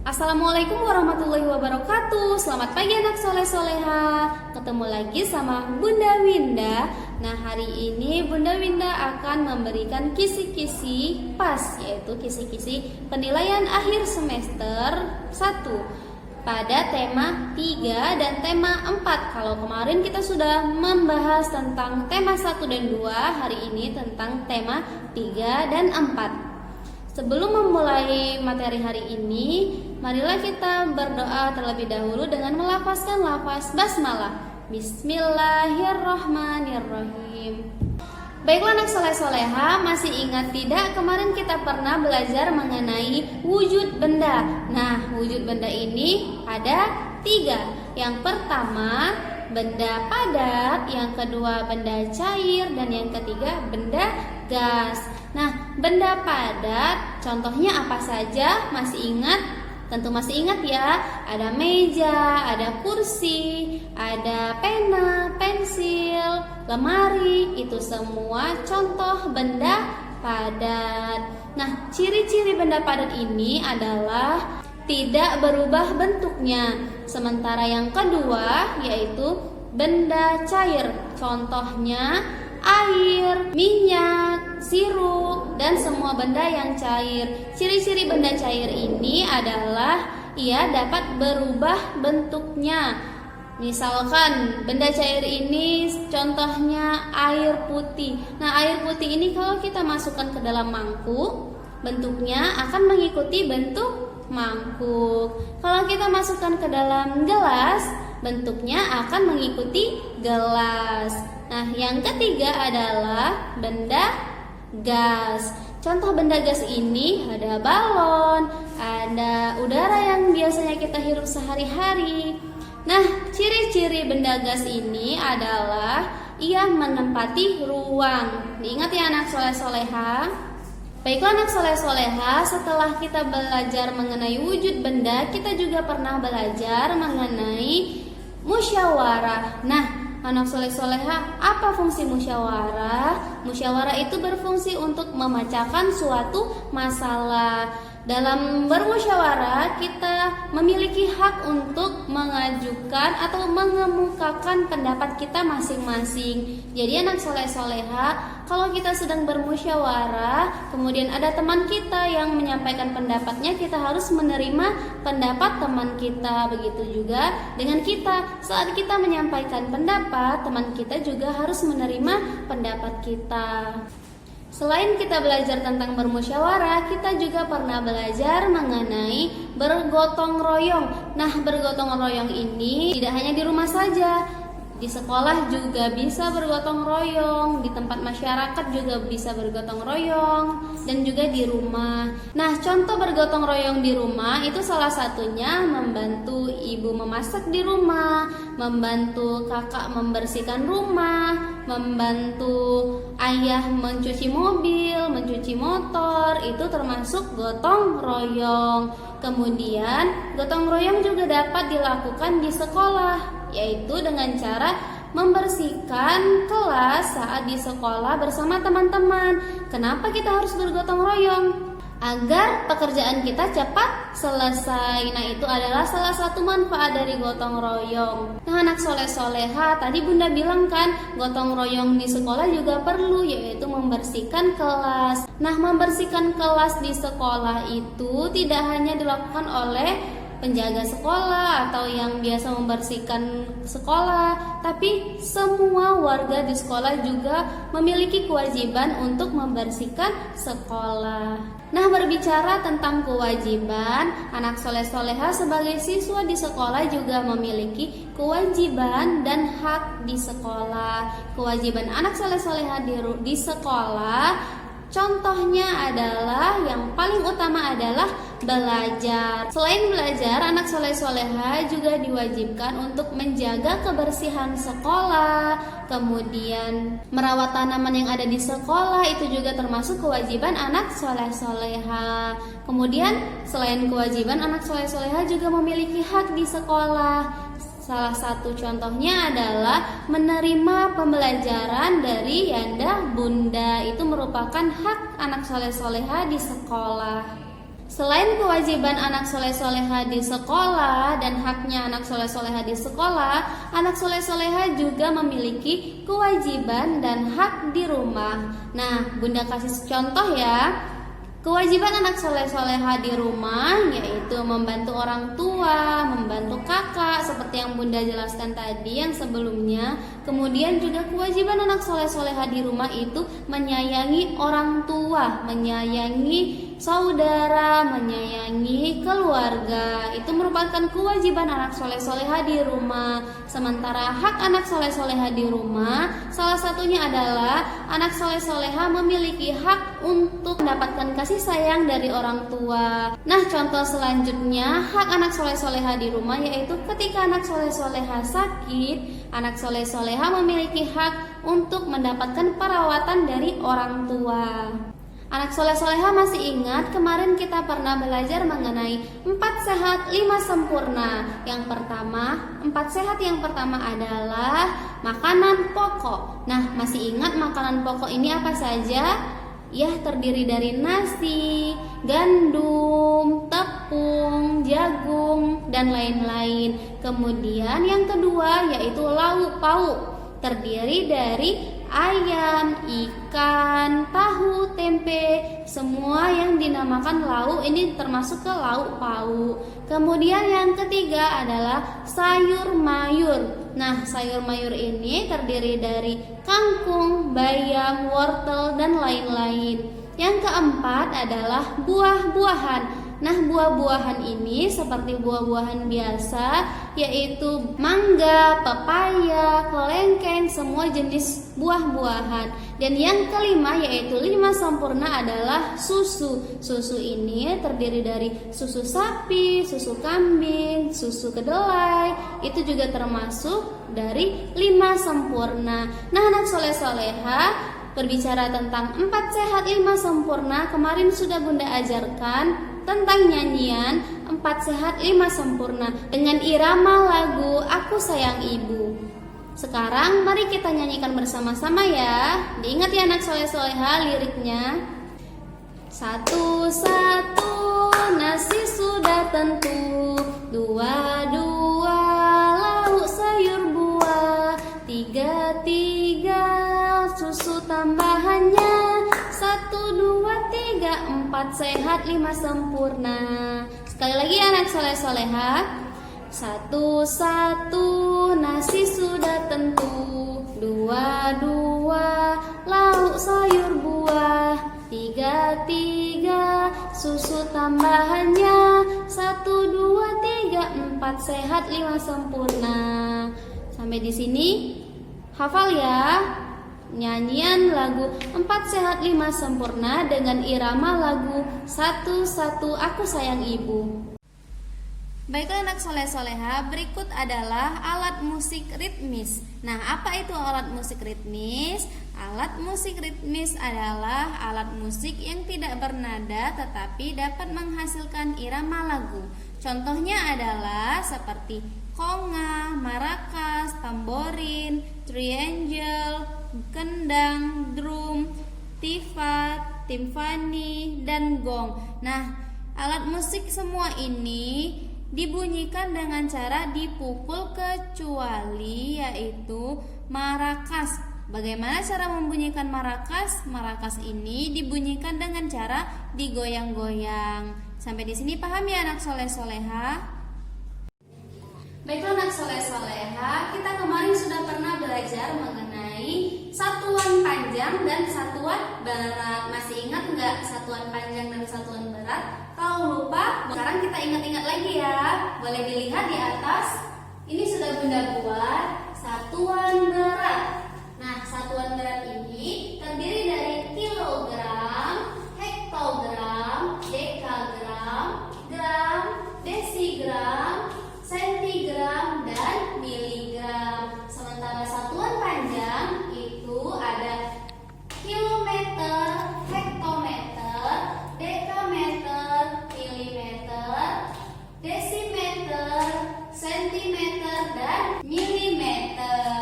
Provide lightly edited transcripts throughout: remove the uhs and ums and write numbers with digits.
Assalamualaikum warahmatullahi wabarakatuh. Selamat pagi anak soleh soleha. Ketemu lagi sama Bunda Winda. Nah, hari ini Bunda Winda akan memberikan kisi-kisi pas, yaitu kisi-kisi penilaian akhir semester 1 pada tema 3 dan tema 4. Kalau kemarin kita sudah membahas tentang tema 1 dan 2, hari ini tentang tema 3 dan 4. Sebelum memulai materi hari ini, marilah kita berdoa terlebih dahulu dengan melafazkan lafaz basmalah. Bismillahirrahmanirrahim. Baiklah anak soleh-soleha, masih ingat tidak kemarin kita pernah belajar mengenai wujud benda. Nah, wujud benda ini ada 3. Yang pertama, benda padat, yang kedua benda cair, dan yang ketiga benda gas. Nah, benda padat contohnya apa saja? Masih ingat? Tentu masih ingat ya. Ada meja, ada kursi, ada pena, pensil, lemari. Itu semua contoh benda padat. Nah, ciri-ciri benda padat ini adalah tidak berubah bentuknya. Sementara yang kedua yaitu benda cair. Contohnya air, minyak, sirup, dan semua benda yang cair. Ciri-ciri benda cair ini adalah ia dapat berubah bentuknya. Misalkan benda cair ini contohnya air putih. Nah, air putih ini kalau kita masukkan ke dalam mangkuk, bentuknya akan mengikuti bentuk mangkuk. Kalau kita masukkan ke dalam gelas, bentuknya akan mengikuti gelas. Nah, yang ketiga adalah benda gas. Contoh benda gas ini ada balon, ada udara yang biasanya kita hirup sehari-hari. Nah, ciri-ciri benda gas ini adalah ia menempati ruang. Diingat ya anak soleh-soleha. Baiklah anak soleh-soleha, setelah kita belajar mengenai wujud benda, kita juga pernah belajar mengenai musyawarah. Nah, anak soleh-soleha, apa fungsi musyawarah? Musyawarah itu berfungsi untuk memecahkan suatu masalah. Dalam bermusyawarah, kita memiliki hak untuk mengajukan atau mengemukakan pendapat kita masing-masing. Jadi anak soleh-soleha, kalau kita sedang bermusyawarah, kemudian ada teman kita yang menyampaikan pendapatnya, kita harus menerima pendapat teman kita. Begitu juga dengan kita, saat kita menyampaikan pendapat, teman kita juga harus menerima pendapat kita. Selain kita belajar tentang bermusyawarah, kita juga pernah belajar mengenai bergotong royong. Nah, bergotong royong ini tidak hanya di rumah saja, di sekolah juga bisa bergotong royong, di tempat masyarakat juga bisa bergotong royong, dan juga di rumah. Nah, contoh bergotong royong di rumah itu salah satunya membantu ibu memasak di rumah, membantu kakak membersihkan rumah, membantu ayah mencuci mobil, mencuci motor, itu termasuk gotong royong. Kemudian, gotong royong juga dapat dilakukan di sekolah, yaitu dengan cara membersihkan kelas saat di sekolah bersama teman-teman. Kenapa kita harus bergotong royong? Agar pekerjaan kita cepat selesai. Nah, itu adalah salah satu manfaat dari gotong royong. Nah, anak soleh-soleha, tadi Bunda bilang kan, gotong royong di sekolah juga perlu, yaitu membersihkan kelas. Nah, membersihkan kelas di sekolah itu tidak hanya dilakukan oleh penjaga sekolah atau yang biasa membersihkan sekolah, tapi semua warga di sekolah juga memiliki kewajiban untuk membersihkan sekolah. Nah, berbicara tentang kewajiban, anak soleh-soleha sebagai siswa di sekolah juga memiliki kewajiban dan hak di sekolah. Kewajiban anak soleh-soleha di sekolah contohnya adalah yang paling utama adalah belajar. Selain belajar, anak soleh-soleha juga diwajibkan untuk menjaga kebersihan sekolah, kemudian merawat tanaman yang ada di sekolah, itu juga termasuk kewajiban anak soleh-soleha. Kemudian selain kewajiban, anak soleh-soleha juga memiliki hak di sekolah. Salah satu contohnya adalah menerima pembelajaran dari yanda bunda. Itu merupakan hak anak soleh-soleha di sekolah. Selain kewajiban anak soleh-soleha di sekolah dan haknya anak soleh-soleha di sekolah, anak soleh-soleha juga memiliki kewajiban dan hak di rumah. Nah, Bunda kasih contoh ya. Kewajiban anak soleh-soleha di rumah yaitu membantu orang tua, membantu kakak seperti yang Bunda jelaskan tadi yang sebelumnya. Kemudian juga kewajiban anak soleh-soleha di rumah itu menyayangi orang tua, menyayangi saudara, menyayangi keluarga. Itu merupakan kewajiban anak soleh-soleha di rumah. Sementara hak anak soleh-soleha di rumah, salah satunya adalah anak soleh-soleha memiliki hak untuk mendapatkan kasih sayang dari orang tua. Nah, contoh selanjutnya hak anak soleh-soleha di rumah yaitu ketika anak soleh-soleha sakit, anak soleh-soleha memiliki hak untuk mendapatkan perawatan dari orang tua. Anak soleh-soleha masih ingat kemarin kita pernah belajar mengenai 4 sehat 5 sempurna. Yang pertama, 4 sehat yang pertama adalah makanan pokok. Nah, masih ingat makanan pokok ini apa saja? Ya, terdiri dari nasi, gandum, tepung, jagung, dan lain-lain. Kemudian yang kedua yaitu lauk pauk, terdiri dari ayam, ikan, tahu, tempe, semua yang dinamakan lauk ini termasuk ke lauk pauk. Kemudian yang ketiga adalah sayur mayur. Nah, sayur mayur ini terdiri dari kangkung, bayam, wortel, dan lain-lain. Yang keempat adalah buah-buahan. Nah, buah-buahan ini seperti buah-buahan biasa, yaitu mangga, pepaya, kelengkeng, semua jenis buah-buahan. Dan yang kelima yaitu 5 sempurna adalah susu. Susu ini terdiri dari susu sapi, susu kambing, susu kedelai. Itu juga termasuk dari 5 sempurna. Nah, anak soleh-soleha, berbicara tentang 4 sehat 5 sempurna, kemarin sudah Bunda ajarkan tentang nyanyian 4 sehat 5 sempurna dengan irama lagu Aku Sayang Ibu. Sekarang mari kita nyanyikan bersama-sama ya. Diingat ya anak soleh-soleha liriknya. Satu-satu nasi sudah tentu, dua-dua lauk sayur buah, tiga-tiga susu tambahannya, 1, 2, 3, 4 sehat 5 sempurna. Sekali lagi anak soleh-soleha. Satu-satu nasi sudah tentu, dua-dua lauk sayur buah, tiga-tiga susu tambahannya, 1, 2, 3, 4 sehat 5 sempurna. Sampai di sini hafal ya nyanyian lagu 4 sehat 5 sempurna dengan irama lagu Satu-satu Aku Sayang Ibu. Baiklah anak soleh-soleha, berikut adalah alat musik ritmis. Nah, apa itu alat musik ritmis? Alat musik ritmis adalah alat musik yang tidak bernada tetapi dapat menghasilkan irama lagu. Contohnya adalah seperti konga, marakas, tamborin, triangle, kendang, drum, tifat, timpani, dan gong. Nah, alat musik semua ini dibunyikan dengan cara dipukul kecuali yaitu marakas. Bagaimana cara membunyikan marakas? Marakas ini dibunyikan dengan cara digoyang-goyang. Sampai di sini paham ya anak soleh-soleha? Baiklah anak soleh-soleha, kita kemarin sudah pernah belajar mengenai satuan panjang dan satuan berat. Masih ingat nggak satuan panjang dan satuan berat? Kalau lupa, sekarang kita ingat-ingat lagi ya. Boleh dilihat di atas. Ini sudah Bunda buat satuan berat. Nah, satuan berat ini terdiri dari kilogram, hektogram, dekagram, gram, desigram, sentigram, dan miligram. Sementara satuan panjang itu ada kilometer, hektometer, dekameter, milimeter, desimeter, sentimeter, dan milimeter.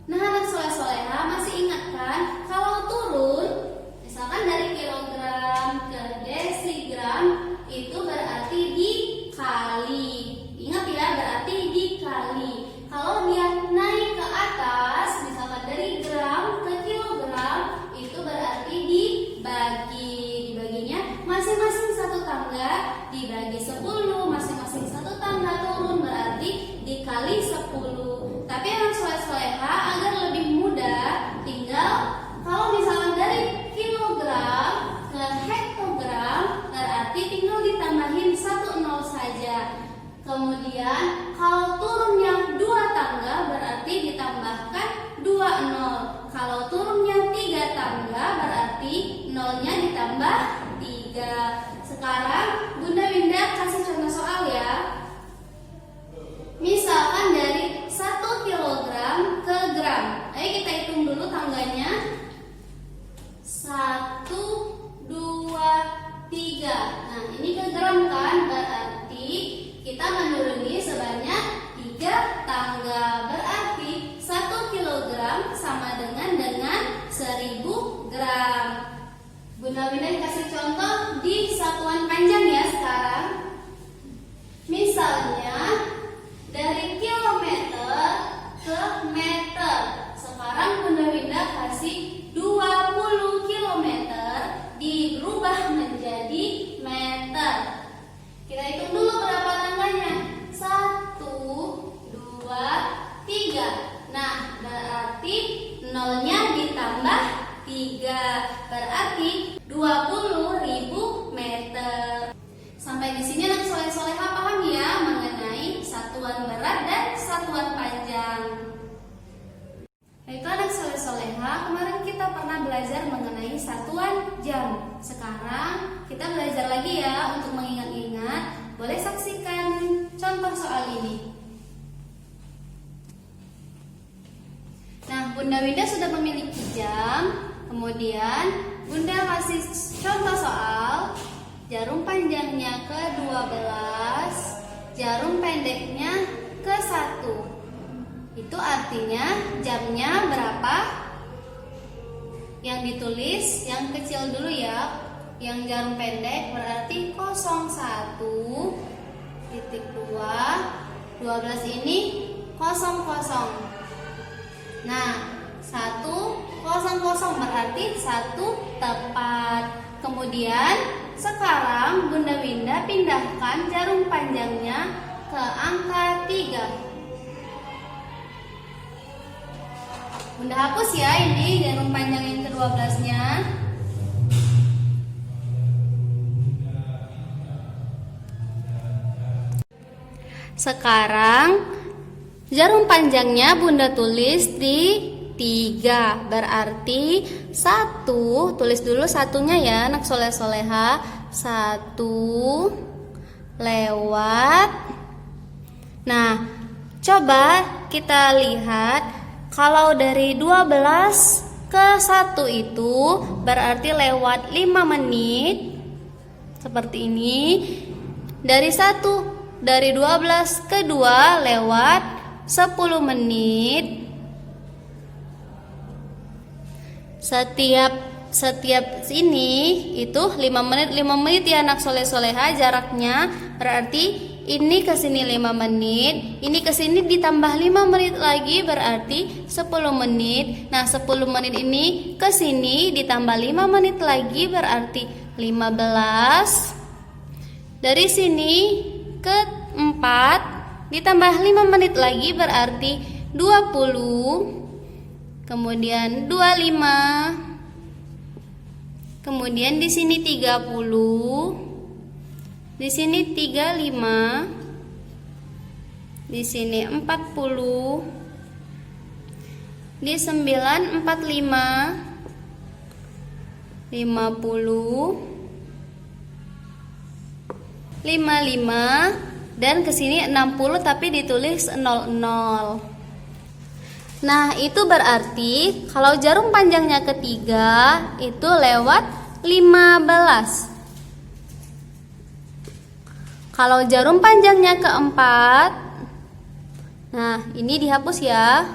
Nah, anak soleh-soleha masih ingat kan? Kalau turun, misalkan dari kilogram ke desigram, dibagi 10, masing-masing satu tangga turun berarti dikali 10. Tapi anak soleh-soleha agar lebih mudah, tinggal kalau misalnya dari kilogram ke hektogram berarti tinggal ditambahin 1 nol saja. Kemudian kalau turunnya 2 tangga berarti ditambahkan 2 nol. Kalau turunnya 3 tangga berarti nolnya ditambah 3. Sekarang Bunda Winda kasih contoh soal ya. Misalkan dari 1 kilogram ke gram. Ayo kita hitung dulu tangganya. 1, 2, 3. Nah ini ke gram kan, berarti kita menuruni sebanyak 3 tangga. Berarti 1 kilogram sama dengan 1000 gram. Bunda Winda kasih contoh di satuan panjang ya sekarang. Misalnya dari kilometer ke meter. Sekarang Bunda Winda kasih 20 kilometer dirubah menjadi meter. Kita hitung dulu berapa tangganya. 1, 2, 3. Nah, berarti nolnya ditambah 3. Berarti 20.000 meter. Sampai di sini anak soleh-soleha paham ya mengenai satuan berat dan satuan panjang. Itu anak soleh-soleha, kemarin kita pernah belajar mengenai satuan jam. Sekarang kita belajar lagi ya untuk mengingat-ingat. Boleh saksikan contoh soal ini. Nah, Bunda Winda sudah memiliki jam. Kemudian Bunda kasih contoh soal. Jarum panjangnya ke 12, jarum pendeknya ke 1. Itu artinya jamnya berapa? Yang ditulis yang kecil dulu ya. Yang jarum pendek berarti 01.2, 12 ini 00. Nah, 100 berarti 1 tepat. Kemudian sekarang Bunda Winda pindahkan jarum panjangnya ke angka 3. Bunda hapus ya ini jarum panjang yang ke-12-nya. Sekarang jarum panjangnya Bunda tulis di 3. Berarti 1, tulis dulu satunya ya anak soleh-soleha. 1 lewat. Nah, coba kita lihat kalau dari 12 ke 1 itu berarti lewat 5 menit. Seperti ini. Dari 12 ke 2 lewat 10 menit. Setiap sini itu 5 menit ya anak soleh-soleha jaraknya. Berarti ini ke sini 5 menit, ini ke sini ditambah 5 menit lagi berarti 10 menit. Nah, 10 menit ini ke sini ditambah 5 menit lagi berarti 15. Dari sini ke 4 ditambah 5 menit lagi berarti 20. Kemudian 25. Kemudian di sini 30. Di sini 35. Di sini 40. Di 9 45. 50. 55 dan ke sini 60 tapi ditulis 00. Nah, itu berarti kalau jarum panjangnya ketiga itu lewat 15. Kalau jarum panjangnya keempat, nah ini dihapus ya.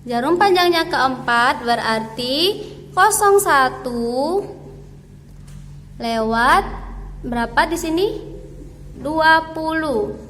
Jarum panjangnya keempat berarti 01 lewat berapa di sini? 20.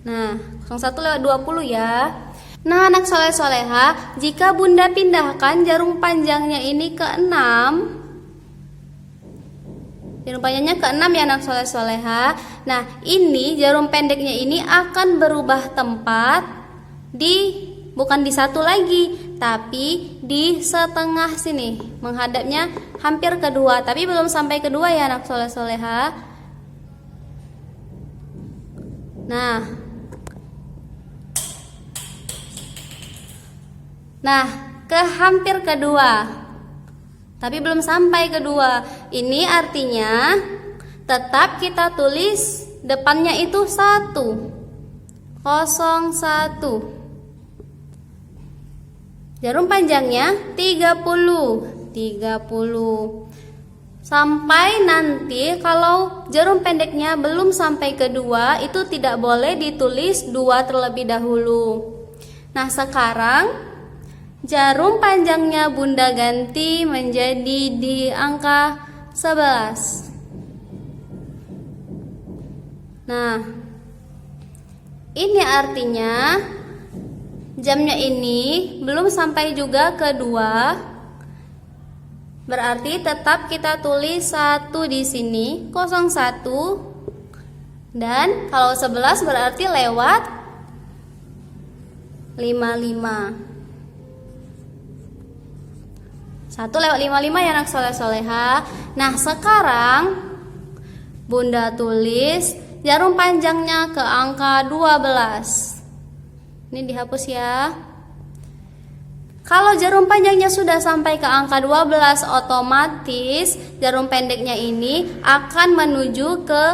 Nah, 01 lewat 20 ya. Nah, anak soleh-soleha, jika Bunda pindahkan jarum panjangnya ini ke 6, Jarum panjangnya ke 6 ya anak soleh soleha. Nah, ini jarum pendeknya ini akan berubah tempat bukan di satu lagi, tapi di setengah sini, menghadapnya hampir kedua, tapi belum sampai kedua ya anak soleh soleha. Nah, ke hampir kedua, tapi belum sampai kedua. Ini artinya tetap kita tulis depannya itu 1, 01. Jarum panjangnya 30. Sampai nanti kalau jarum pendeknya belum sampai kedua, itu tidak boleh ditulis 2 terlebih dahulu. Nah, sekarang jarum panjangnya Bunda ganti menjadi di angka 11. Nah, ini artinya jamnya ini belum sampai juga kedua, berarti tetap kita tulis 1 di sini, 01. Dan kalau 11 berarti lewat 55. 1 lewat 55 ya anak soleh soleha. Nah, sekarang Bunda tulis jarum panjangnya ke angka 12. Ini dihapus ya. Kalau jarum panjangnya sudah sampai ke angka 12, otomatis jarum pendeknya ini akan menuju ke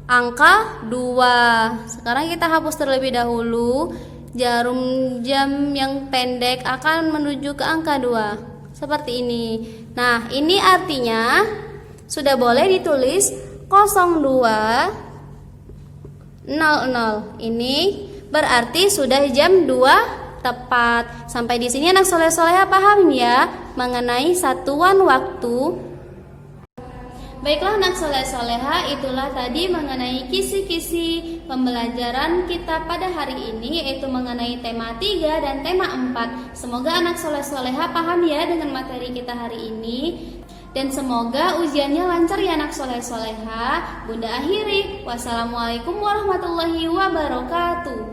angka 2. Sekarang kita hapus terlebih dahulu. Jarum jam yang pendek akan menuju ke angka 2. Seperti ini. Nah, ini artinya sudah boleh ditulis 02.00. Ini berarti sudah jam 2 tepat. Sampai di sini anak soleh soleha paham ya mengenai satuan waktu. Baiklah anak soleh soleha, itulah tadi mengenai kisi-kisi pembelajaran kita pada hari ini, yaitu mengenai tema 3 dan tema 4. Semoga anak soleh soleha paham ya dengan materi kita hari ini. Dan semoga ujiannya lancar ya anak soleh soleha. Bunda akhiri. Wassalamualaikum warahmatullahi wabarakatuh.